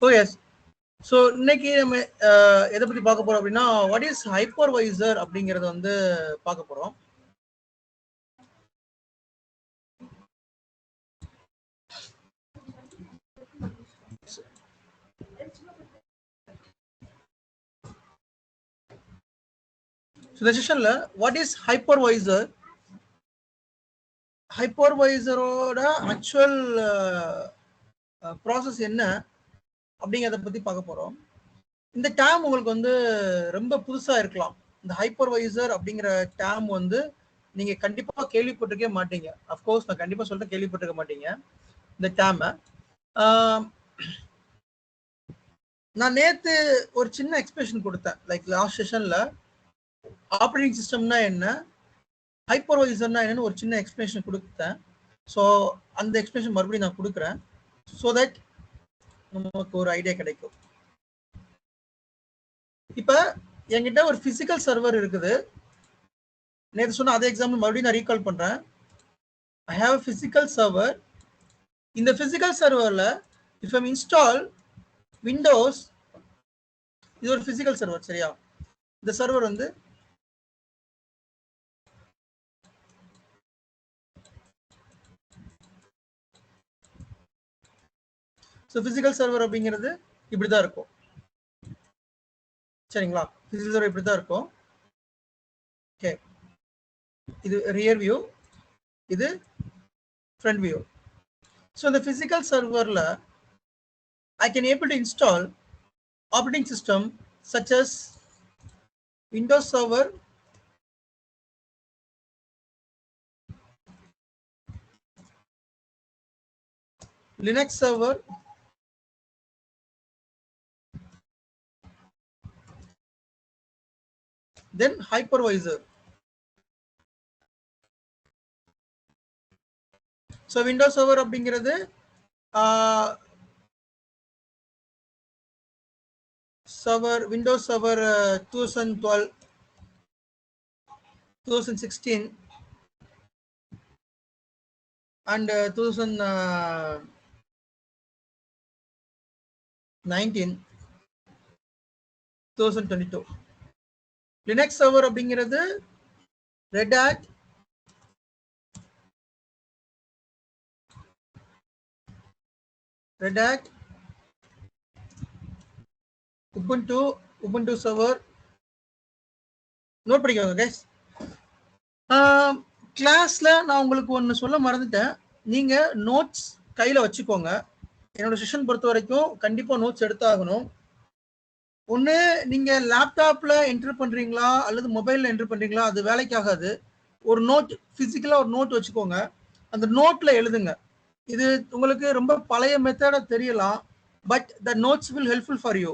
Oh yes. So இன்னைக்கு நம்ம எதை பற்றி பார்க்க போறோம் அப்படின்னா வாட் இஸ் ஹைப்பர்வைசர் அப்படிங்கறத வந்து பார்க்க போறோம். இந்த செஷன்ல வாட் இஸ் ஹைப்பர்வைசர், ஹைப்பர்வைசரோட ஆக்சுவல் ப்ராசஸ் என்ன அப்படிங்கிறத பத்தி பார்க்க போறோம். இந்த டேம் உங்களுக்கு வந்து ரொம்ப புதுசா இருக்கலாம். இந்த ஹைப்பர்வைசர் அப்படிங்கிற டேம் வந்து நீங்க கண்டிப்பா கேள்விப்பட்டிருக்கே மாட்டீங்க. அஃப்கோர்ஸ் நான் கண்டிப்பா சொல்லிட்டு கேள்விப்பட்டிருக்க மாட்டீங்க இந்த டேமை. நான் நேத்து ஒரு சின்ன எக்ஸ்பிரஷன் கொடுத்தேன். லைக் லாஸ்ட் செஷன்ல ஆப்ரேட்டிங் சிஸ்டம்னா என்ன, ஹைப்பர்வைசர்னா என்னன்னு ஒரு சின்ன எக்ஸ்பிளேஷன் கொடுத்தேன். ஸோ அந்த எக்ஸ்பிளேஷன் மறுபடியும் நான் கொடுக்குறேன். ஸோ தட் நமக்கு ஒரு ஐடியா கிடைக்கும். இப்ப என்கிட்ட ஒரு பிசிக்கல் சர்வர் இருக்குது. நேற்று சொன்ன அதே எக்ஸாம்பிள் மறுபடியும் நான் ரீகால் பண்றேன். I have a physical server. இந்த physical serverல if I install Windows, இது ஒரு physical server சரியா? இந்த சர்வர் வந்து physical server அப்படிங்கிறது இப்படிதான் இருக்கும் சரிங்களா? physical server இப்படிதான் இருக்கும். ஓகே, இது ரியர் வியூ, இது ஃப்ரண்ட் வியூ. ஸோ இந்த physical serverல I can able to install operating system such as Windows Server, Linux Server, then hypervisor. So Windows Server அப்படிங்கிறது server Windows server 2012, 2016 and 2019, 2022. Linux server அப்படிங்கிறது Red Hat, Ubuntu server. Note பண்ணிக்கோங்க guys. கிளாஸ்ல நான் உங்களுக்கு ஒன்று சொல்ல மறந்துட்டேன். நீங்க நோட்ஸ் கையில வச்சுக்கோங்க. என்னோட செஷன் பொறுத்த வரைக்கும் கண்டிப்பா நோட்ஸ் எடுத்தாகணும். ஒன்று நீங்க லேப்டாப்ல என்டர் பண்றீங்களா அல்லது மொபைல்ல என்டர் பண்றீங்களா, அது வேலைக்கு ஆகாது. ஒரு நோட் பிசிக்கலா ஒரு நோட் வச்சுக்கோங்க, அந்த நோட்ல எழுதுங்க. இது உங்களுக்கு ரொம்ப பழைய மெத்தடா தெரியலாம், but the notes will helpful for you.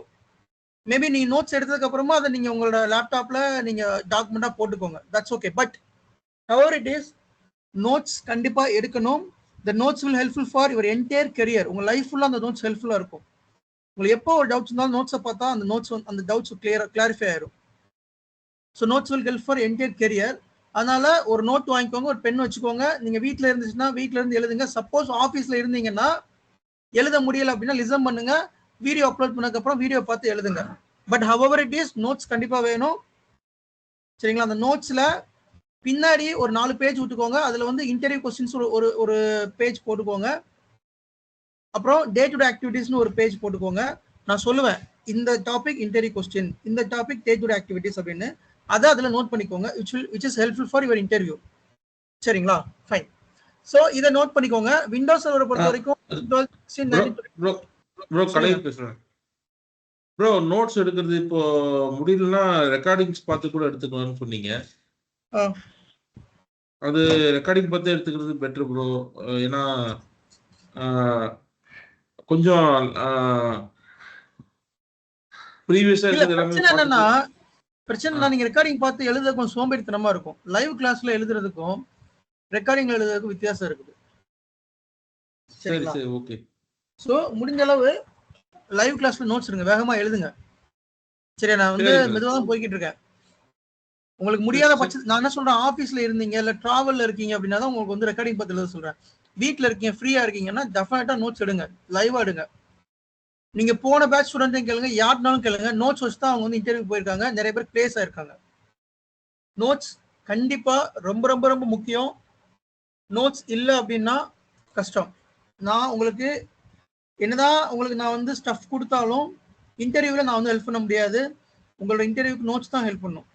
Maybe நீங்க நோட்ஸ் எடுத்ததுக்கு அப்புறமா அதை நீங்க உங்களோட லேப்டாப்ல நீங்க டாக்குமெண்டா போட்டுக்கோங்க, that's okay. But however it is, notes கண்டிப்பா எடுக்கணும். The notes will helpful for your entire career. உங்க லைஃப் ஃபுல்லா அந்த நோட்ஸ் ஹெல்ப்ஃபுல்லா இருக்கும். உங்களுக்கு எப்போ ஒரு டவுட்ஸ் இருந்தாலும் நோட்ஸை பார்த்தா அந்த நோட்ஸ் அந்த டவுட்ஸ் கிளாரிஃபை ஆயிரும். So notes will help for entire career. அதனால ஒரு நோட் வாங்கிக்கோங்க, ஒரு பென் வச்சுக்கோங்க. நீங்க வீட்டில் இருந்துச்சுன்னா வீட்டில இருந்து எழுதுங்க. சப்போஸ் ஆஃபீஸ்ல இருந்தீங்கன்னா எழுத முடியல அப்படின்னா லிசன் பண்ணுங்க. வீடியோ அப்லோட் பண்ணதுக்கு அப்புறம் வீடியோ பார்த்து எழுதுங்க. But however it is, notes கண்டிப்பா வேணும் சரிங்களா? அந்த நோட்ஸ்ல பின்னாடி ஒரு 4 பேஜ் விட்டுக்கோங்க. அதுல வந்து இன்டர்வியூ கொஸ்டின்ஸ் ஒரு பேஜ் போட்டுக்கோங்க. அப்புறம் டே டு டே ஆக்டிவிட்டிஸ்னு ஒரு பேஜ் போட்டுக்கோங்க. நான் சொல்லுவேன் இந்த டாபிக் இன்டர்வியூ கொஸ்டின், இந்த topic day to day activities அப்படின்னு. அதை அதுல நோட் பண்ணிக்கோங்க, which is helpful for your interview. சரிங்களா? ஃபைன். சோ இத நோட் பண்ணிக்கோங்க. விண்டோஸ் சர்வரை பொறுத்த வரைக்கும் ப்ரோ நோட்ஸ் எடுக்கிறது இப்போ முடியலன்னா ரெக்கார்டிங்ஸ் பார்த்து கூட எடுத்துக்கலாம்னு சொன்னீங்க. அது ரெக்கார்டிங் பார்த்து எடுத்துக்கிறது பெட்டர் ப்ரோ. ஏன்னா கொஞ்சம் ப்ரீவியஸா இருக்கிறது என்னன்னா பிரச்சனை நீங்க ரெக்கார்டிங் பார்த்து எழுத கொஞ்சம் சோம்பேறித்தனமா இருக்கும். லைவ் கிளாஸ்ல எழுதுறதுக்கும் ரெக்கார்டிங்ல எழுதுறதுக்கும் வித்தியாசம் இருக்குது. சரி சரி ஓகே. சோ முடிஞ்ச அளவு லைவ் கிளாஸ்ல நோட்ஸ் எடுங்க, வேகமா எழுதுங்க. சரியா? நான் வந்து மெதுவா தான் போய்கிட்டு இருக்கேன். உங்களுக்கு முடியாத பட்சம் நான் என்ன சொல்றேன், ஆபீஸ்ல இருந்தீங்க இல்ல டிராவல்ல இருக்கீங்க அப்படின்னா தான் உங்களுக்கு வந்து ரெக்கார்டிங் பார்த்து எழுத சொல்றேன். வீட்டில் இருக்கீங்க, ஃப்ரீயா இருக்கீங்கன்னா டெஃபினட்டா நோட்ஸ் எடுங்க, லைவா எடுங்க. நீங்க போன பேட்ச் ஸ்டூடெண்ட் கேளுங்க, யாருனாலும் கேளுங்க, நோட்ஸ் வச்சு தான் அவங்க வந்து இன்டர்வியூ போயிருக்காங்க, நிறைய பேர் பிளேஸ் ஆயிருக்காங்க. நோட்ஸ் கண்டிப்பா ரொம்ப ரொம்ப ரொம்ப முக்கியம். நோட்ஸ் இல்லை அப்படின்னா கஷ்டம். நான் உங்களுக்கு என்னதான் உங்களுக்கு நான் வந்து ஸ்டஃப் கொடுத்தாலும் இன்டர்வியூவில் நான் வந்து ஹெல்ப் பண்ண முடியாது. உங்களோட இன்டர்வியூக்கு நோட்ஸ் தான் ஹெல்ப் பண்ணும்.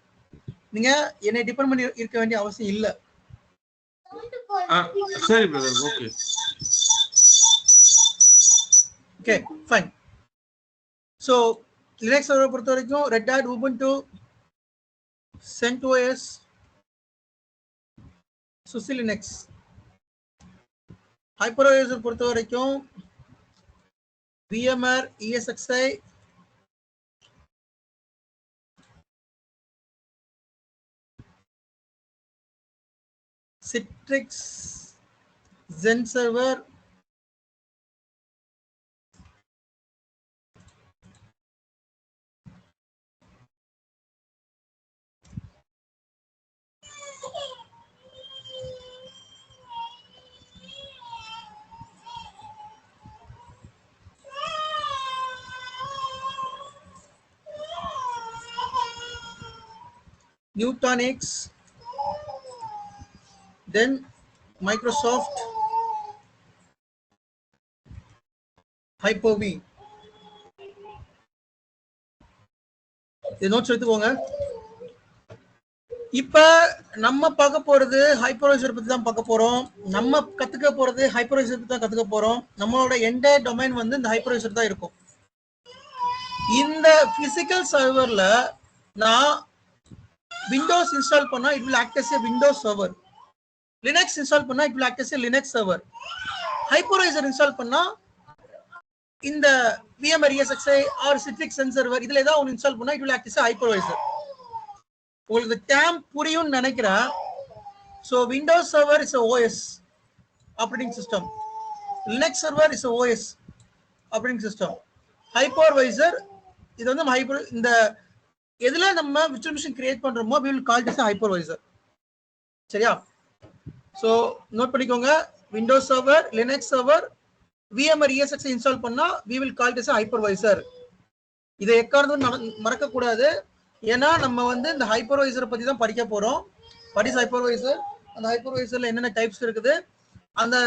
நீங்க என்னை டிபெண்ட் பண்ணி இருக்க வேண்டிய அவசியம் இல்லை. சரி brother, okay okay fine. So Linux சர்வரை பொறுத்த வரைக்கும் Red Hat, Ubuntu, CentOS, SUSE Linux. Hypervisor பொறுத்த வரைக்கும் VMware, ESXi, Citrix, Zen Server, Nutanix, then Microsoft, Hyper-V. இது நோட்ஸ் எடுத்துக்கோங்க. இப்ப நம்ம பார்க்க போறது ஹைப்பர்வைசர் பத்தி தான் பார்க்க போறோம். நம்ம கத்துக்க போறது ஹைப்பர்வைசர் பத்தி தான் கத்துக்க போறோம். நம்மளோட என்டையர் டொமைன் வந்து இந்த ஹைப்பர்வைசர் தான் இருக்கும். இந்த பிசிக்கல் சர்வர்ல நான் விண்டோஸ் இன்ஸ்டால் பண்ணா it will act as a Windows server. Linux install பண்ணா it will act as a Linux server. Hypervisor install பண்ணா இந்த VMware ESXi or Citrix Zen Server இதுல ஏதாவது ஒன்று இன்ஸ்டால் பண்ணா it will act as a hypervisor. உங்களுக்கு dam புரியும்னு நினைக்கிறேன். So Windows server is OS operating system, Linux server is OS operating system. Hypervisor இது வந்து ஹைப்பர் இந்த எதுல நம்ம விர்ச்சுவல் மிஷின் கிரியேட் பண்றோமோ we will call it as a hypervisor. சரியா? ஸோ நோட் பண்ணிக்கோங்க, Windows server, Linux server, VMware ESXi install பண்ணா we will call it as a hypervisor. இதை எக்காரணம் மறக்க கூடாது. ஏன்னா நம்ம வந்து இந்த ஹைப்பர்வைசரை பத்தி தான் படிக்க போறோம். வாட் இஸ் ஹைப்பர்வைசர், அந்த ஹைப்பர்வைசர்ல என்னென்ன டைப்ஸ் இருக்குது, அந்த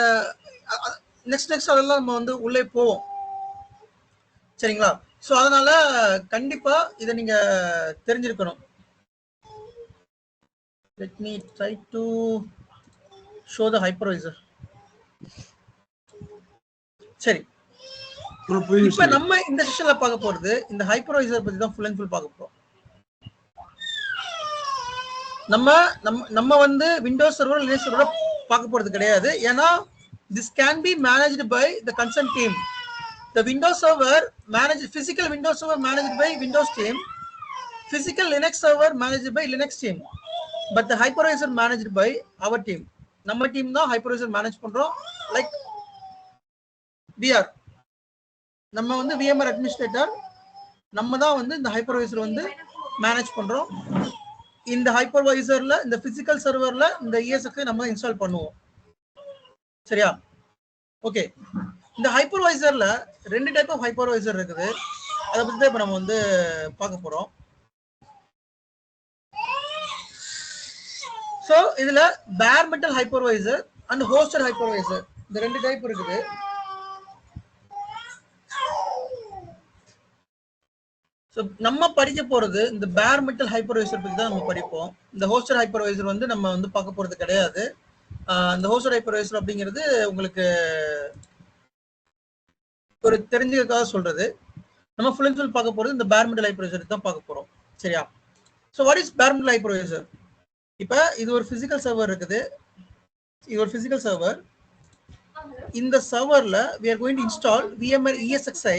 நெக்ஸ்ட் அதெல்லாம் நம்ம வந்து உள்ளே போவோம். சரிங்களா? ஸோ அதனால கண்டிப்பா இதை நீங்க தெரிஞ்சிருக்கணும். Let me try to show the hypervisor. சரி, இப்ப நம்ம இந்த செஷன்ல பார்க்க போறது இந்த ஹைப்பர்வைசர் பத்தி தான் ஃபுல் அண்ட் ஃபுல் பார்க்க போறோம். நம்ம வந்து விண்டோஸ் சர்வர், லினக்ஸ் சர்வர் பார்க்க போறது கிடையாது. ஏன்னா this can be managed by the concerned team. The Windows server managed, physical Windows server managed by Windows team, physical Linux server managed by Linux team, but the hypervisor managed by our team. நம்ம team தான் hypervisor manage பண்றோம். Like நம்ம வந்து VMware administrator, நம்ம தான் வந்து இந்த hypervisor வந்து மேனேஜ் பண்றோம். இந்த ஹைப்பர்வைசர்ல இந்த பிசிக்கல் சர்வர்ல இந்த ESXi நம்ம இன்ஸ்டால் பண்ணுவோம். சரியா? ஓகே, இந்த ஹைப்பர்வைசர்ல ரெண்டு டைப் ஆஃப் ஹைப்பர்வைசர் இருக்குது. அதை பத்தி தான் இப்ப நம்ம வந்து பார்க்க போறோம். ஸோ இதுல பேர் metal hypervisor and hosted hypervisor இந்த ரெண்டு டைப் இருக்குது. ஸோ நம்ம படிக்க போறது இந்த பேர் மெட்டல் ஹைப்பர்வைசர் பத்தி தான் நம்ம படிப்போம். இந்த ஹோஸ்டட் ஹைப்பர்வைசர் வந்து நம்ம வந்து பார்க்க போறது கிடையாது. இந்த ஹோஸ்டட் ஹைப்பர்வைசர் அப்படிங்கிறது உங்களுக்கு ஒரு தெரிஞ்சுக்காக சொல்றது. நம்ம ஃபுல் அண்ட் ஃபுல் பார்க்க போறது இந்த பேர் மெட்டல் ஹைப்பர்வைசர் தான் பார்க்க போறோம். சரியா? ஸோ வாட் இஸ் பேர் மெட்டல் ஹைப்பர்வைசர்? இப்ப இது ஒரு பிசிக்கல் சர்வர் இருக்குது. இது ஒரு பிசிக்கல் சர்வர். இந்த சர்வர்ல we are going to install VMware ESXi,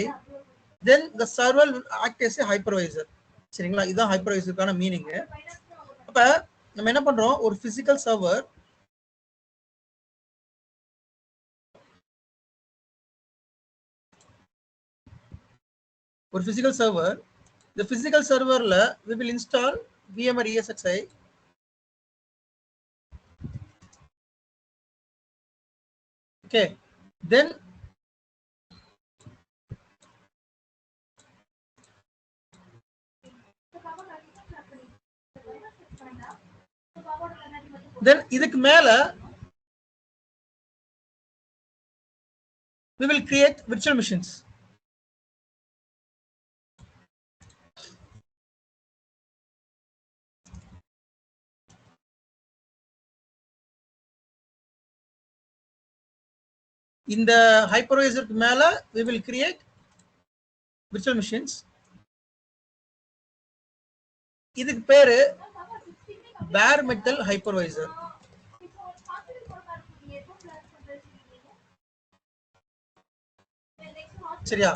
then the server will act as a hypervisor. சரிங்களா? இதுதான் ஹைப்பர்வைசருக்கான மீனிங். அப்ப நம்ம என்ன பண்றோம், ஒரு physical server the physical serverல we will install VMware ESXi. Okay, then இதுக்கு மேல we will create virtual machines. இந்த ஹைப்பர்வைசருக்கு மேல we will create virtual machines. இதுக்கு பேரு bare metal hypervisor. சரியா,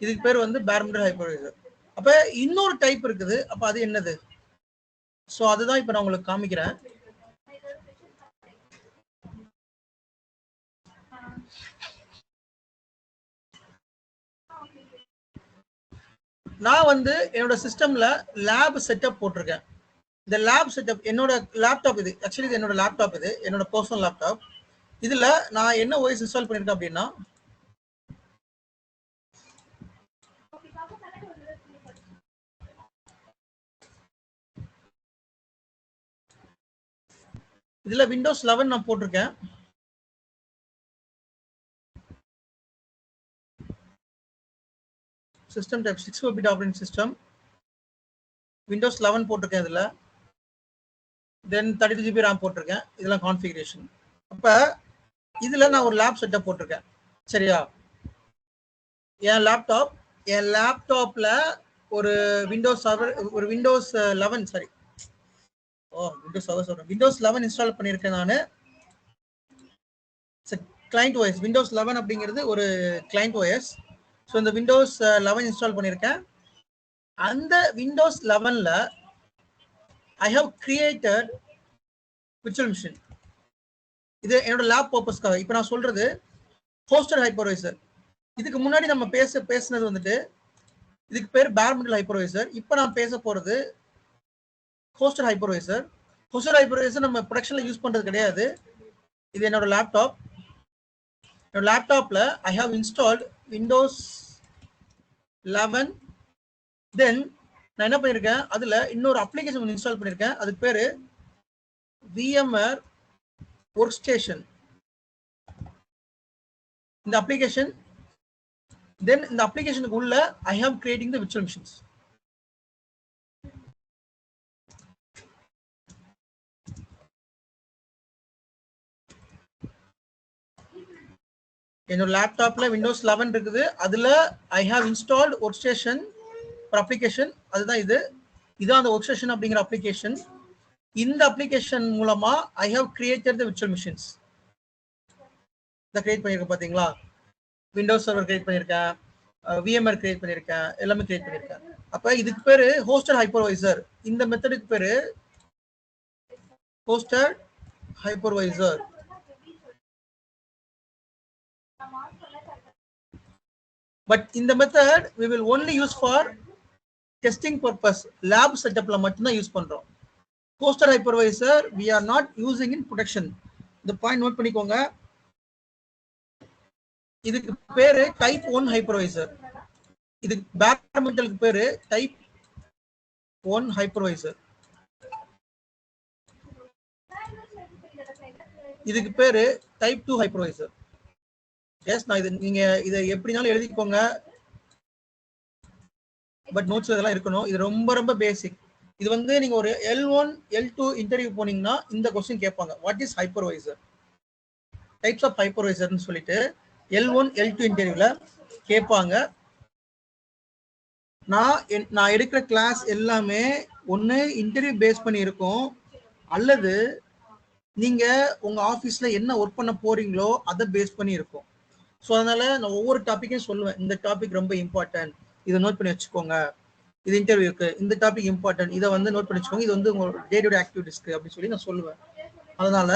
இதுக்கு பேர் வந்து bare metal hypervisor. அப்ப இன்னொரு டைப் இருக்குது, அப்ப அது என்னது? சோ அதுதான் இப்ப நான் உங்களுக்கு காமிக்கிறேன். நான் வந்து என்னோட சிஸ்டம்ல லேப் செட்டப் போட்டிருக்கேன். இந்த லேப் செட்டப் என்னோட லேப்டாப் இது. ஆக்சுவலி இது என்னோட லேப்டாப், இது என்னோட பர்சனல் லேப்டாப். இதுல நான் என்ன ஓஎஸ் இன்ஸ்டால் பண்ணிருக்கேன் அப்படின்னா, இதுல விண்டோஸ் 11 நான் போட்டிருக்கேன். System type 64-bit operating system, Windows 11 போட்டிருக்கேன். இதுல தென் 32 GB RAM போட்டிருக்கேன். இதெல்லாம் கான்ஃபிகரேஷன். அப்ப இதுல நான் ஒரு லேப் செட்டப் போட்டிருக்கேன். சரியா, என் லேப்டாப்ல ஒரு விண்டோஸ் 11 சாரி விண்டோஸ் 11 இன்ஸ்டால் பண்ணியிருக்கேன் நான். கிளைண்ட் OS விண்டோஸ் 11 அப்படிங்கிறது ஒரு கிளைண்ட் OS. ஸோ இந்த விண்டோஸ் 11 இன்ஸ்டால் பண்ணியிருக்கேன். அந்த விண்டோஸ் 11ல I have created virtual machine. இது என்னோட லேப் பர்பஸ்க்காக. இப்போ நான் சொல்றது ஹோஸ்டட் ஹைப்பர்வைசர். இதுக்கு முன்னாடி நம்ம பேசினது வந்துட்டு இதுக்கு பேர் bare metal hypervisor. இப்போ நான் பேச போறது ஹோஸ்டட் ஹைப்பர்வைசர். ஹோஸ்டட் ஹைப்பர்வைசர் நம்ம ப்ரொடக்ஷன்ல யூஸ் பண்றது கிடையாது. இது என்னோட லேப்டாப். என்னோட லேப்டாப்ல ஐ ஹவ் இன்ஸ்டால்ட் விண்டோஸ் 11. தென் நான் என்ன பண்ணியிருக்கேன், அதுல இன்னொரு அப்ளிகேஷன் இன்ஸ்டால் பண்ணியிருக்கேன். அதுக்கு பேரு VMware Workstation. இந்த அப்ளிகேஷன், தென் இந்த அப்ளிகேஷனுக்கு உள்ள I have creating the virtual machines. என்னோட லேப்டாப்ல விண்டோஸ் 11 இருக்குது. அதுல I have installed workstation ஒரு அப்ளிகேஷன். அதுதான் இது. இதான் அந்த ஒர்க் ஸ்டேஷன் அப்படிங்கிற அப்ளிகேஷன். இந்த அப்ளிகேஷன் மூலமா I have created the virtual machines. இதை கிரியேட் பண்ணியிருக்கேன் பாத்தீங்களா. விண்டோஸ் சர்வர் கிரியேட் பண்ணியிருக்கேன், VMware கிரியேட் பண்ணியிருக்கேன், எல்லாமே கிரியேட் பண்ணியிருக்கேன். அப்ப இதுக்கு பேரு ஹோஸ்டட் ஹைப்பர்வைசர். இந்த மெத்தடுக்கு பேரு ஹோஸ்டட் ஹைப்பர்வைசர். பட் இந்த method we will only use for testing purpose. Lab செட்டப்ல மட்டும்தான் யூஸ் பண்றோம். Hosted hypervisor we are not using in production. இந்த பாயிண்ட் நோட் பண்ணிக்கோங்க. இதுக்கு பேரு டைப் 1 ஹைப்பர்வைசர். இதுக்கு bare metalக்கு பேரு டைப் 1 ஹைப்பர்வைசர். இதுக்கு பேரு டைப் 2 ஹைப்பர்வைசர். எஸ், நான் இது நீங்க இதை எப்படினாலும் எழுதிக்கோங்க. பட் நோட்ஸ் இதெல்லாம் இருக்கணும். இது ரொம்ப ரொம்ப பேசிக். இது வந்து நீங்க ஒரு L1 L2 இன்டர்வியூ போனீங்கன்னா இந்த क्वेश्चन கேட்பாங்க. What is hypervisor, types of ஹைப்பர்வைசர்னு சொல்லிட்டு L1 L2 இன்டர்வியூல கேட்பாங்க. நான் எடுக்கிற கிளாஸ் எல்லாமே ஒன்னு இன்டர்வியூ பேஸ் பண்ணி இருக்கும், அல்லது நீங்க உங்க ஆபீஸ்ல என்ன ஒர்க் பண்ண போறீங்களோ அதை பேஸ் பண்ணி இருக்கும். ஸோ அதனால நான் ஒவ்வொரு டாப்பிக்கையும் சொல்லுவேன். இந்த டாபிக் ரொம்ப இம்பார்ட்டன்ட், இதை நோட் பண்ணி வச்சுக்கோங்க. இது இன்டர்வியூக்கு இந்த டாபிக் இம்பார்ட்டன்ட், இதை வந்து நோட் பண்ணி வச்சுக்கோங்க. இது வந்து உங்களோட டே டு டே ஆக்டிவிட்டிஸ்க்கு அப்படின்னு சொல்லி நான் சொல்லுவேன். அதனால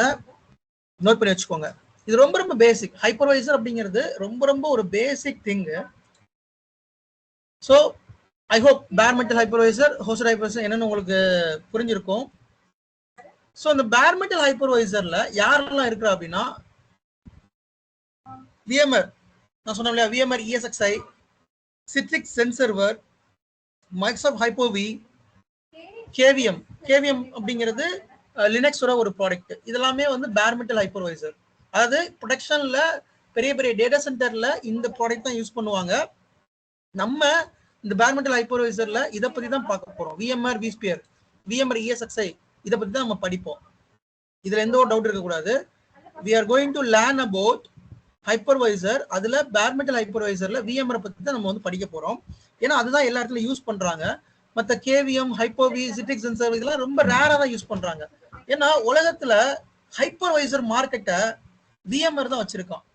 நோட் பண்ணி வச்சுக்கோங்க. இது ரொம்ப ரொம்ப பேசிக். ஹைப்பர்வைசர் அப்படிங்கிறது ரொம்ப ரொம்ப ஒரு basic thing. So I hope bare metal hypervisor, hosted hypervisor என்னன்னு உங்களுக்கு புரிஞ்சிருக்கும். ஸோ இந்த bare metal hypervisorல யாரெல்லாம் இருக்கிறா அப்படின்னா, விஎம்ஆர் நான் சொன்னேன் இல்லையா, VMR ESXi, Citrix ZenServer, Microsoft Hyper-V, KVM அப்படிங்கிறது லினக்ஸோட ஒரு ப்ராடக்ட். இதெல்லாமே வந்து பேர் மெட்டல் ஹைப்பர்வைசர். அதாவது ப்ரொடக்ஷன்ல பெரிய பெரிய டேட்டா சென்டர்ல இந்த ப்ராடக்ட் தான் யூஸ் பண்ணுவாங்க. நம்ம இந்த பேர் மெட்டல் ஹைப்பர்வைசர்ல இதை பத்தி தான் பார்க்க போறோம். விஎம்ஆர் vSphere, விஎம்ஆர் ESXi இதை பத்தி தான் நம்ம படிப்போம். இதுல எந்த ஒரு டவுட் இருக்கக்கூடாது. we are going to learn about hypervisor. அதுல பேர் மெட்டல் ஹைப்பர்வைசர்ல விஎம்ஆர் பத்தி தான் நம்ம வந்து படிக்க போறோம். ஏன்னா அதுதான் எல்லா இடத்துலயும் யூஸ் பண்றாங்க. மற்ற கேவிஎம், ஹைப்பர்-வி, சிட்ரிக்ஸ் ZenServer இதெல்லாம் ரொம்ப ரேரா தான் யூஸ் பண்றாங்க. ஏன்னா உலகத்துல ஹைப்பர்வைசர் மார்க்கெட்டை விஎம்ஆர் தான் வச்சிருக்கான்.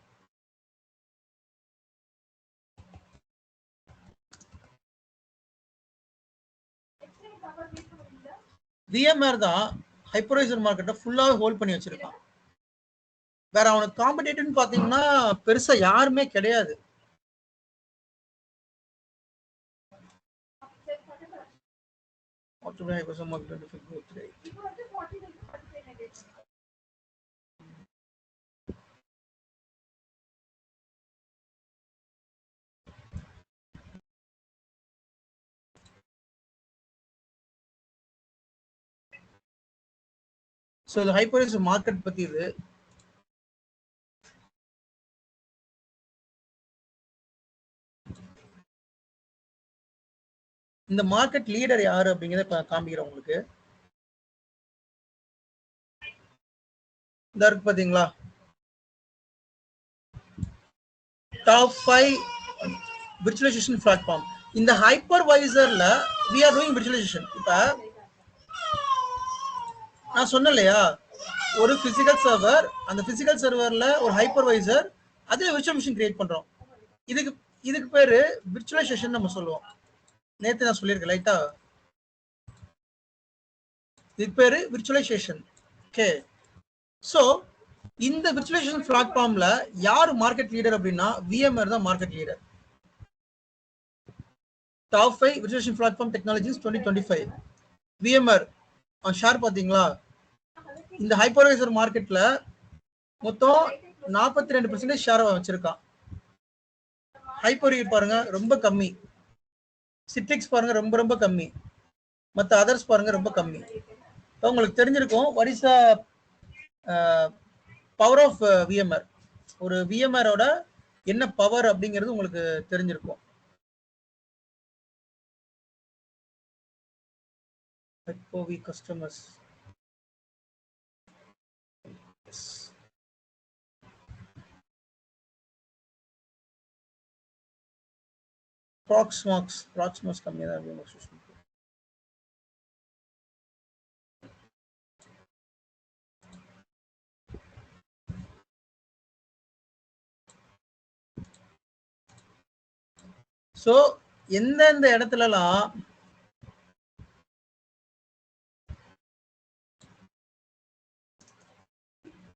விஎம்ஆர் தான் ஹைப்பர்வைசர் மார்க்கெட்டை ஃபுல்லா ஹோல்ட் பண்ணி வச்சிருக்கான். வேற அவனுக்கு காம்படிட்டிவ்னு பாத்தீங்கன்னா பெருசா யாருமே கிடையாது. ஸோ இது ஹைப்பர்வைசர் மார்க்கெட் பத்தி. இது இந்த மார்க்கெட் லீடர் யாரு அப்படிங்கிறத இப்ப காமிக்கிறேன் உங்களுக்கு. இந்த இருக்கு பாத்தீங்களா, டாப் 5 விர்ச்சுவலைசேஷன் பிளாட்ஃபார்ம். இந்த ஹைப்பர்வைசர்ல we are doing virtualization. இப்ப நான் சொன்னேன் இல்லையா, ஒரு பிசிக்கல் சர்வர், அந்த பிசிக்கல் சர்வர்ல ஒரு ஹைப்பர்வைசர், அதுல விர்ச்சுவல் மிஷின் கிரியேட் பண்றோம். இதுக்கு பேரு விர்ச்சுவலைசேஷன் நம்ம சொல்லுவோம். நேத்து நான் சொல்லியிருக்கேன் லைட்டா, இதுக்கு பேரு விர்ச்சுவலைசேஷன். ஓகே, சோ இந்த விர்ச்சுவலைசேஷன் பிளாட்ஃபார்ம்ல யார் மார்க்கெட் லீடர் அப்படின்னா விஎம்ஆர் தான் market leader. Top 5 virtualisation platform technologies 2025 VMR share பாத்தீங்களா. இந்த ஹைப்பர்வைசர் மார்க்கெட்ல மொத்தம் 42% ஷேர் வச்சிருக்கான். ஹைப்பர்-வி பாருங்க ரொம்ப கம்மி, சிட்ரிக்ஸ் பாருங்க ரொம்ப ரொம்ப கம்மி, மற்ற அதர்ஸ் பாருங்க ரொம்ப கம்மி. உங்களுக்கு தெரிஞ்சிருக்கும் what is the power of VMR. ஒரு விஎம்ஆரோட என்ன பவர் அப்படிங்கிறது உங்களுக்கு தெரிஞ்சிருக்கும். ஹைப்பர்-வி கஸ்டமர்ஸ் ப்ராக்ஸ்மாக்ஸ் கம்மியாக தான் இருக்கு. ஸோ எந்தெந்த இடத்துலலாம்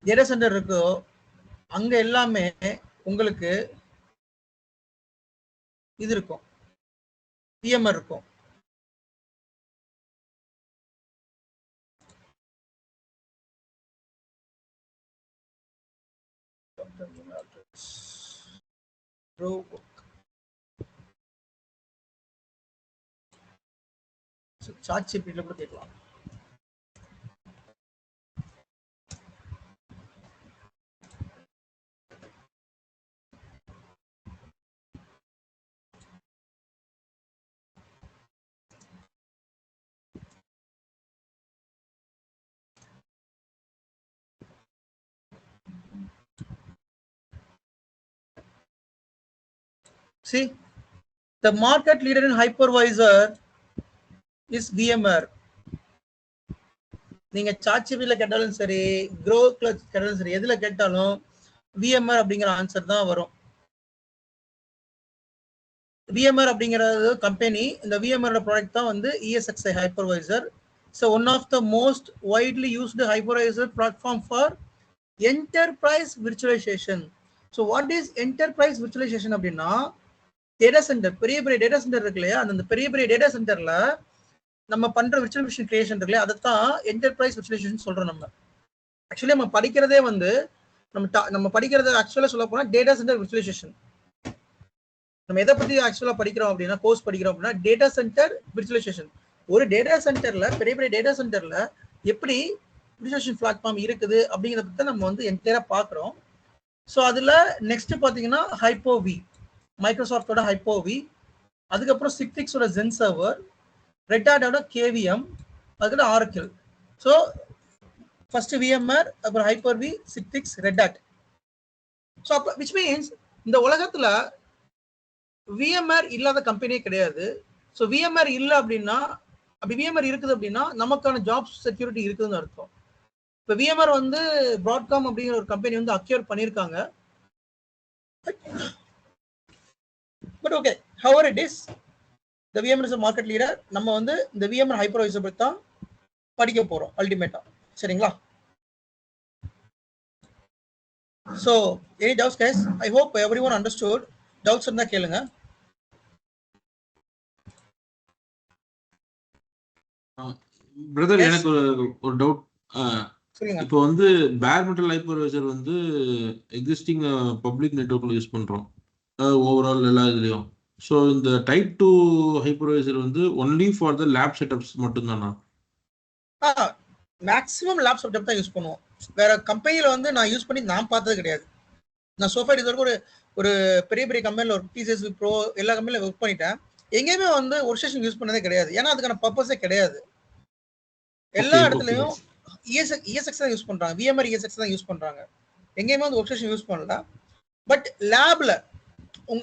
டேட்டா சென்டர் இருக்கோ அங்க எல்லாமே உங்களுக்கு இது இருக்கும், விஎம்ஆர் இருக்கும். சாட் ஜிபிடில கூட கேட்கலாம். See, the market leader in hypervisor is VMware. நீங்க சாட்சிபில கேட்டாலும் சரி, க்ரோக்ல கேட்டாலும் சரி, எதுல கேட்டாலும் VMware அப்படிங்கிற ஆன்சர் தான் வரும். VMware அப்படிங்கிறது கம்பெனி. இந்த VMware ப்ராடக்ட் தான் வந்து ESXi hypervisor. So one of the most widely used hypervisor platform for enterprise virtualization. So what is enterprise virtualization அப்படின்னா, டேட்டா சென்டர், பெரிய பெரிய டேட்டா சென்டர் இருக்கு இல்லையா, அந்த பெரிய பெரிய டேட்டா சென்டர்ல நம்ம பண்ற விர்ச்சுவல் மிஷின் கிரியேஷன் இருக்கு இல்லையா, அதைத்தான் என்டர்பிரைஸ் விர்ச்சுவலைசேஷன் சொல்றோம். நம்ம ஆக்சுவலி நம்ம படிக்கிறதே வந்து நம்ம படிக்கிறது ஆக்சுவலா சொல்ல போனா டேட்டா சென்டர் விர்ச்சுவலைசேஷன். நம்ம எதை பத்தி ஆக்சுவலா படிக்கிறோம் அப்படின்னா, கோர்ஸ் படிக்கிறோம் அப்படின்னா டேட்டா சென்டர் விர்ச்சுவலைசேஷன். ஒரு டேட்டா சென்டர்ல, பெரிய பெரிய டேட்டா சென்டர்ல எப்படி விர்ச்சுவலைசேஷன் பிளாட்ஃபார்ம் இருக்குது அப்படிங்கிறத பத்தி நம்ம வந்து என்டையரா பாக்குறோம். ஸோ அதுல நெக்ஸ்ட் பாத்தீங்கன்னா ஹைப்போ-வி, மைக்ரோசாஃப்டோட ஹைப்போ-வி, அதுக்கப்புறம் சிக்ஃபிக்ஸோட ஜென் சர்வர், ரெட் ஹாட்டோட கேவிஎம், அதுக்கப்புறம் ஆரக்கிள். ஸோ ஃபர்ஸ்ட் விஎம்ஆர், அப்புறம் ஹைப்பர்-வி, சிக்ஃபிக்ஸ், ரெட் ஹாட். ஸோ அப்போ விச் மீன்ஸ் இந்த உலகத்துல விஎம்ஆர் இல்லாத கம்பெனியே கிடையாது. ஸோ விஎம்ஆர் இல்லை அப்படின்னா, அப்படி விஎம்ஆர் இருக்குது அப்படின்னா நமக்கான ஜாப் செக்யூரிட்டி இருக்குதுன்னு அர்த்தம். இப்போ விஎம்ஆர் வந்து பிராட்காம் அப்படிங்கிற ஒரு கம்பெனி வந்து அக்யூர் பண்ணியிருக்காங்க. But okay, hour it is, the VMR is market leader. நம்ம வந்து இந்த விஎம்ஆர் ஹைப்பர்வைசர் பற்றி தான் படிக்க போறோம் அல்டிமேட்டா. சரிங்களா? So any doubts guys? I hope every one understood. Doubts இருந்தா கேளுங்க. பிரதர், எனக்கு ஒரு டவுட். சொல்லுங்க. இப்போ வந்து பேர் மெட்டல் ஹைப்பர்வைசர் வந்து எக்ஸிஸ்டிங் பப்ளிக் நெட்வொர்க்ல யூஸ் பண்றோம், ஓவரால் எல்லா இதுலயும். ஸோ இந்த டைப் 2 ஹைப்பர்வைசர் வந்து only for the lab setups மட்டும்தானா? மேக்ஸிமம் லேப் செட்டப் தான் யூஸ் பண்ணுவோம். வேற கம்பெனியில வந்து நான் யூஸ் பண்ணி நான் பார்த்தது கிடையாது. நான் சோஃபா இது வரைக்கும் ஒரு பெரிய பெரிய கம்பெனியில் ஒரு டிசிஎஸ் ப்ரோ எல்லா கம்பெனிலும் ஒர்க் பண்ணிட்டேன். எங்கேயுமே வந்து ஒர்க் ஸ்டேஷன் யூஸ் பண்ணதே கிடையாது. ஏன்னா அதுக்கான பர்பஸே கிடையாது. எல்லா இடத்துலையும் இஎஸ்எக்ஸ் தான் யூஸ் பண்றாங்க, விஎம்ஆர் இஎஸ்எக்ஸ் தான் யூஸ் பண்றாங்க. எங்கேயுமே வந்து ஒர்க் ஸ்டேஷன் யூஸ் பண்ணல. பட் லேப்ல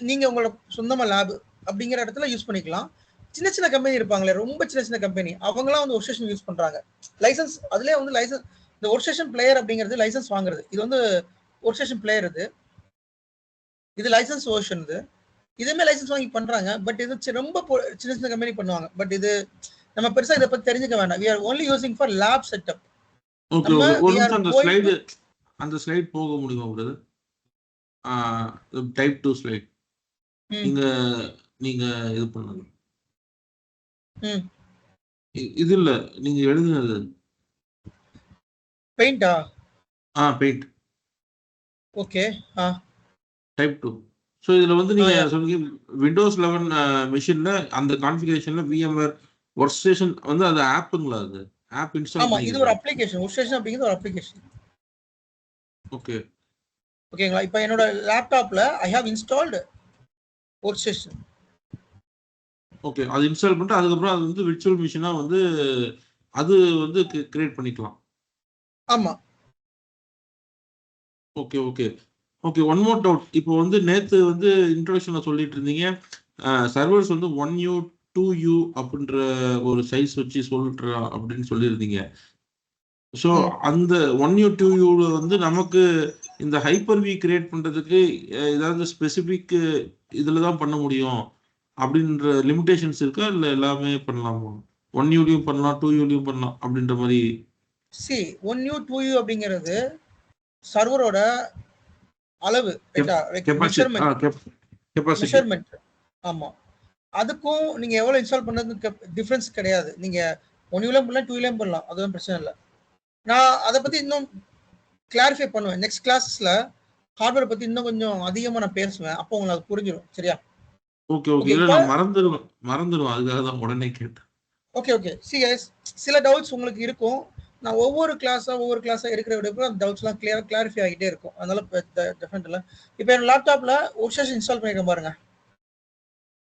நீங்க உங்களோட சொந்தமா லேப் அப்படிங்கிற இடத்துல யூஸ் பண்ணிக்கலாம். சின்ன சின்ன கம்பெனி இருப்பாங்களே, ரொம்ப சின்ன சின்ன கம்பெனி, அவங்களாம் வந்து ஒர்க் ஸ்டேஷன் யூஸ் பண்றாங்க. லைசன்ஸ் அதுலேயே வந்து லைசன்ஸ், இந்த ஒர்க் ஸ்டேஷன் பிளேயர் அப்படிங்கிறது லைசன்ஸ் வாங்குறது. இது வந்து ஒர்க் ஸ்டேஷன் பிளேயர், இது லைசன்ஸ் வெர்ஷன். இதுமே லைசன்ஸ் வாங்கி பண்றாங்க. பட் இது ரொம்ப சின்ன சின்ன கம்பெனி பண்ணுவாங்க. பட் இது நம்ம பெருசா இதை பத்தி தெரிஞ்சுக்க வேண்டாம். we are only using for lab setup. Okay okay, ஒரு நிமிஷம் அந்த ஸ்லைட் போக முடியுமா பிரதர்? டைப் 2 ஸ்லைட் நீங்க இது பண்ணுங்க. இது இல்ல, நீங்க எழுதுனது பெயிண்டா? பெயிண்ட். ஓகே. டைப் 2. ஸோ இதுல வந்து நீங்க சொன்னீங்க விண்டோஸ் 11 மெஷின்ல அந்த கான்ஃபிகரேஷன்ல விஎம்ஆர் ஒர்க் ஸ்டேஷன் வந்து அது ஆப்புங்களா? அது ஆப் இன்ஸ்டால் ஆமா, இது ஒரு அப்ளிகேஷன். ஒர்க் ஸ்டேஷன் அப்படிங்கிறது ஒரு அப்ளிகேஷன். ஓகே ஓகேங்களா? இப்போ என்னோட லேப்டாப்ல I have installed work station. Okay, அது இன்ஸ்டால் பண்ணிட்டு அதுக்கப்புறம் அது வந்து விர்ச்சுவல் மிஷினா வந்து அது வந்து கிரியேட் பண்ணிக்கலாம். ஆமா. Okay okay okay. One more doubt. இப்போ வந்து நேத்து வந்து இன்ட்ரோடக்ஷன்ல சொல்லிட்டு இருந்தீங்க சர்வர்ஸ் வந்து 1U 2U அப்படின்ற ஒரு சைஸ் வச்சு சொல்றா அப்படின்னு சொல்லியிருந்தீங்க. ஸோ அந்த 1U 2U வந்து நமக்கு இந்த ஹைப்பர்-வி கிரியேட் பண்றதுக்கு ஏதாவது ஸ்பெசிபிக் இதுல தான் பண்ண முடியும் அப்படின்ற லிமிடேஷன்ஸ் இருக்கா, இல்ல எல்லாமே பண்ணலாமா? 1Uலையும் பண்ணலாம், 2Uலையும் பண்ணலாம் அப்படின்ற மாதிரி? 1U 2U அப்படிங்கிறது சர்வரோட அளவு, மெஷர்மென்ட். ஆமா, அதுக்கும் நீங்க எவ்வளவு இன்ஸ்டால் பண்ணதுக்கு டிஃபரன்ஸ் கிடையாது. நீங்க 1Uலையும் பண்ணலாம், 2Uலையும் பண்ணலாம், அதுவும் பிரச்சனை இல்லை. நான் அதை பத்தி இன்னும் கிளாரிஃபை பண்ணுவேன். நெக்ஸ்ட் கிளாஸ்ல ஹார்ட்வேர் பத்தி இன்னும் கொஞ்சம் அதிகமா நான் பேசுவேன். அப்போ உங்களுக்கு புரிஞ்சிடும். சரியா? Okay okay. இல்ல நான் மறந்துடுவேன், அதுக்காக தான் உடனே கேட்டேன். Okay okay. see guys, சில டவுட்ஸ் உங்களுக்கு இருக்கும். நான் ஒவ்வொரு கிளாஸா இருக்கிற விட அந்த டவுட்ஸ்லாம் கிளாரிஃபை ஆகிட்டே இருக்கும். அதனால டெஃபினெட்ல இப்போ என் லேப்டாப்ல ஒர்க் ஸ்டேஷன் இன்ஸ்டால் பண்ணிருக்கேன் பாருங்க.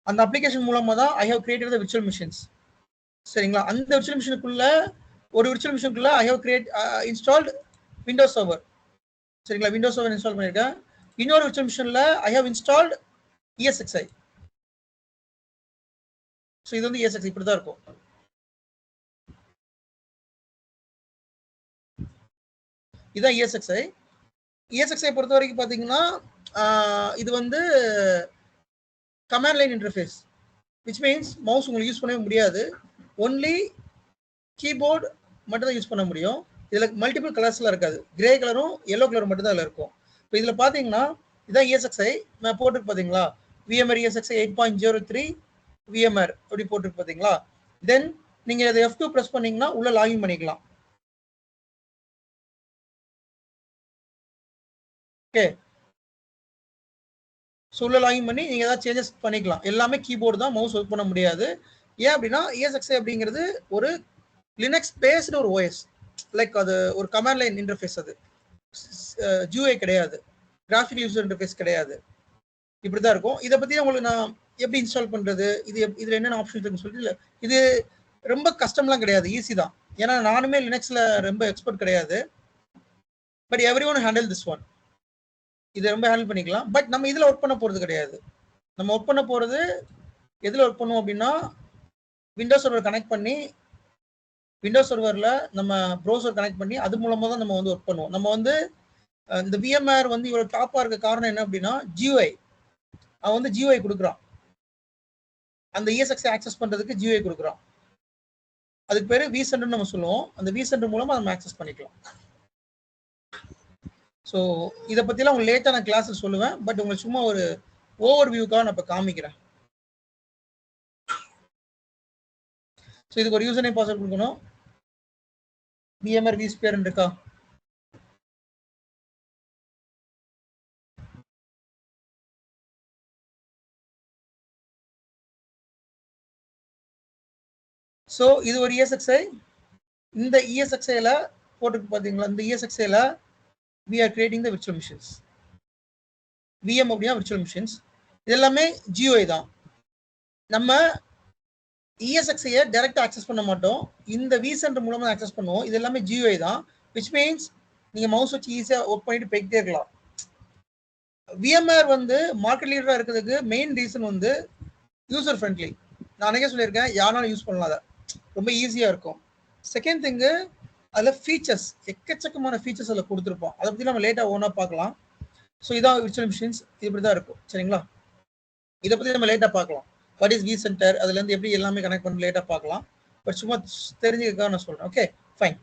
அந்த அப்ளிகேஷன் மூலமா தான் I have created the virtual machines. சரிங்களா? அந்த விர்ச்சுவல் மிஷினுக்குள்ள ஒரு விர்ச்சுவல் மிஷினுக்குள்ள I have installed Windows server. சரிங்களா? விண்டோஸ் சர்வர் இன்ஸ்டால் பண்ணிருக்கேன். இன்னொரு விர்ச்சுவல் மிஷின்ல I have installed ESXi. So இது வந்து ESXi இப்படி தான் இருக்கும். இதுதான் ESXi. ESXi பொறுத்த வரைக்கும் பார்த்தீங்கன்னா இது வந்து command line interface, which means mouse உங்களுக்கு யூஸ் பண்ணவே முடியாது. ஒன்லி கீபோர்டு மட்டும் தான் யூஸ் பண்ண முடியும். இதில் மல்டிபிள் கலர்ஸ்லாம் இருக்காது. கிரே கலரும் எல்லோ கலரும் மட்டும் தான் அதில் இருக்கும். இப்போ இதில் பார்த்தீங்கன்னா இதான் ESXi நான் போட்டுருக்கு பார்த்தீங்களா? VMware ESXi 8.03 VMware அப்படி போட்டுருக்கு பார்த்தீங்களா? தென் நீங்கள் அதை F2 ப்ரெஸ் பண்ணீங்கன்னா உள்ள லாகின் பண்ணிக்கலாம். ஓகே, உள்ள லாகின் பண்ணி நீங்க ஏதாவது சேஞ்சஸ் பண்ணிக்கலாம். எல்லாமே கீபோர்டு தான், மவுஸ் ஒர்க் பண்ண முடியாது. ஏன் அப்படின்னா ESXi அப்படிங்கிறது ஒரு லினக்ஸ் பேஸ்டு ஒரு ஓஎஸ். லைக் அது ஒரு கமாண்ட் லைன் இன்டர்ஃபேஸ். அது GUI கிடையாது, கிராஃபிக் யூசர் இன்டர்ஃபேஸ் கிடையாது. இப்படிதான் இருக்கும். இதை பத்தி உங்களுக்கு நான் எப்படி இன்ஸ்டால் பண்றது, இதுல என்னென்ன ஆப்ஷன் இருக்குன்னு சொல்லிட்டு, இது ரொம்ப கஷ்டம்லாம் கிடையாது, ஈஸி தான். ஏன்னா நானுமே லினக்ஸ்ல ரொம்ப எக்ஸ்பர்ட் கிடையாது. But every one handle this one. இதை ரொம்ப ஹேண்டில் பண்ணிக்கலாம். பட் நம்ம இதுல ஒர்க் பண்ண போறது கிடையாது. நம்ம ஒர்க் பண்ண போறது எதுல ஒர்க் பண்ணுவோம் அப்படின்னா, விண்டோஸ் சர்வர் கனெக்ட் பண்ணி, விண்டோஸ் சர்வர்ல நம்ம ப்ரௌசர் கனெக்ட் பண்ணி அது மூலமா தான் நம்ம வந்து ஒர்க் பண்ணுவோம். நம்ம வந்து இந்த VMware வந்து இவ்வளவு டாப்பா இருக்க காரணம் என்ன அப்படின்னா, GUI. அவன் வந்து GUI கொடுக்குறான், அந்த ESXi ஆக்சஸ் பண்றதுக்கு GUI கொடுக்குறான். அதுக்கு பேரு vCenter நம்ம சொல்லுவோம். அந்த vCenter மூலமா நம்ம ஆக்சஸ் பண்ணிக்கலாம். ஸோ இதை பத்திலாம் உங்களுக்கு லேட்டா நான் கிளாஸ்ல சொல்லுவேன். பட் உங்களுக்கு சும்மா ஒரு ஓவர் வியூக்காக நான் இப்போ காமிக்கிறேன். ஸோ இதுக்கு ஒரு யூசர் நேம் பாஸ்வேர்ட் கொடுக்கணும். VMware vSphere இருக்கா? ஸோ இது ஒரு ESXi. இந்த ESXiல போட்டு பார்த்தீங்களா, இந்த ESXiல we are creating the virtual machines. VM அப்படின்னா virtual machines. இது எல்லாமே GUI தான். நம்ம ESXi டைரக்டா ஆக்சஸ் பண்ண மாட்டோம், இந்த vCenter மூலமா ஆக்சஸ் பண்ணுவோம். இது எல்லாமே GUI தான், which means நீங்க மவுஸ் வச்சு ஈஸியா ஒர்க் பண்ணிட்டு போய்கிட்டே இருக்கலாம். VMware வந்து மார்க்கெட் லீடரா இருக்கிறதுக்கு மெயின் ரீசன் வந்து யூசர் ஃப்ரெண்ட்லி. நான் அன்னைக்கே சொல்லியிருக்கேன், யாராலும் யூஸ் பண்ணலாம், அதை ரொம்ப ஈஸியா இருக்கும். செகண்ட் திங்கு, அதில் ஃபீச்சர்ஸ் எக்கச்சக்கமான ஃபீச்சர்ஸ் அதில் கொடுத்துருப்போம். அதை பற்றி நம்ம லேட்டாக ஓனாக பார்க்கலாம். ஸோ இதான் விர்ச்சுவல் மிஷின்ஸ், இப்படி தான் இருக்கும். சரிங்களா? இதை பற்றி நம்ம லேட்டாக பார்க்கலாம். வாட் இஸ் vCenter, அதுலேருந்து எப்படி எல்லாமே கனெக்ட் பண்ணி லேட்டாக பார்க்கலாம். பட் சும்மா தெரிஞ்சுக்கிறதுக்காக நான் சொல்கிறேன். Okay, fine.